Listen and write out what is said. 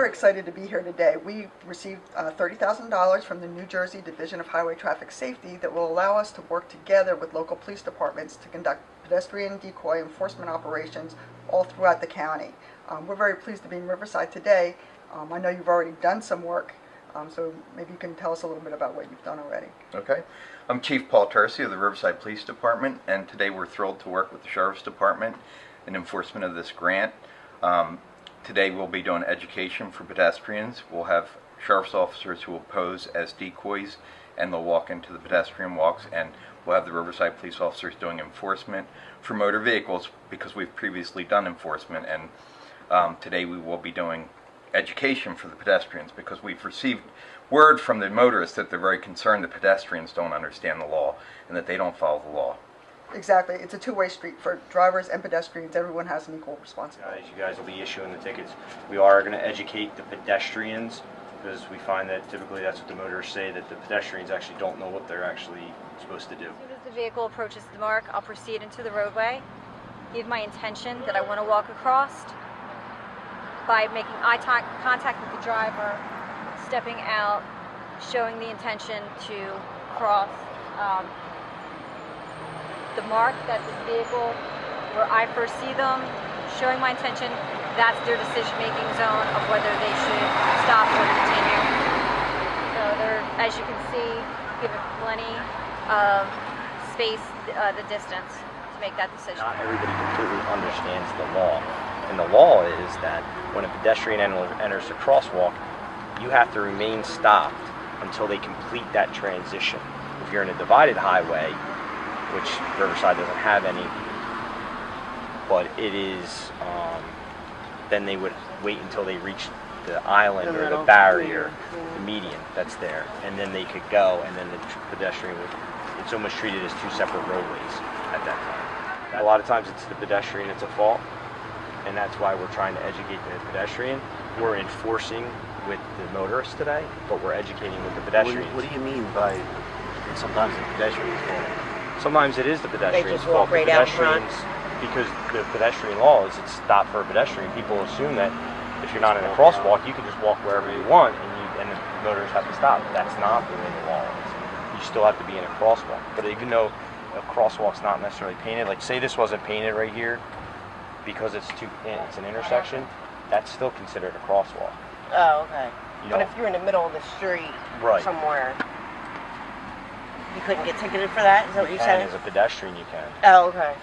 very excited to be here today. We received $30,000 from the New Jersey Division of Highway Traffic Safety that will allow us to work together with local police departments to conduct pedestrian decoy enforcement operations all throughout the county. We're very pleased to be in Riverside today. I know you've already done some work, so maybe you can tell us a little bit about what you've done already. Okay. I'm Chief Paul Tercy of the Riverside Police Department, and today we're thrilled to work with the Sheriff's Department in enforcement of this grant. Today we'll be doing education for pedestrians. We'll have sheriff's officers who will pose as decoys, and they'll walk into the pedestrian walks, and we'll have the Riverside police officers doing enforcement for motor vehicles because we've previously done enforcement, and today we will be doing education for the pedestrians because we've received word from the motorists that they're very concerned that pedestrians don't understand the law and that they don't follow the law. Exactly. It's a two-way street for drivers and pedestrians. Everyone has an equal responsibility. You guys will be issuing the tickets. We are going to educate the pedestrians because we find that typically that's what the motorists say, that the pedestrians actually don't know what they're actually supposed to do. As soon as the vehicle approaches the mark, I'll proceed into the roadway, give my intention that I want to walk across by making eye contact with the driver, stepping out, showing the intention to cross the mark that the vehicle, where I first see them, showing my intention, that's their decision-making zone of whether they should stop or continue. So they're, as you can see, given plenty of space, the distance to make that decision. Not everybody completely understands the law. And the law is that when a pedestrian enters a crosswalk, you have to remain stopped until they complete that transition. If you're in a divided highway, which Riverside doesn't have any, but it is, then they would wait until they reach the island or the barrier, the median that's there, and then they could go, and then the pedestrian would, it's almost treated as two separate roadways at that time. A lot of times it's the pedestrian that's at fault, and that's why we're trying to educate the pedestrian. We're enforcing with the motorists today, but we're educating with the pedestrians. What do you mean by sometimes the pedestrian's fault? Sometimes it is the pedestrian's walk fault. right The out front. pedestrians, because the pedestrian law is it's stop for a pedestrian. People assume that if you're not in a crosswalk, you can just walk wherever you want, and the motorists have to stop. That's not the way the law is. You still have to be in a crosswalk. But even though a crosswalk's not necessarily painted, like say this wasn't painted right here, because it's an intersection, that's still considered a crosswalk. Oh, okay. But if you're in the middle of the street right. somewhere, you couldn't get ticketed for that? Is that what you're saying? As a pedestrian, you can. Oh, okay.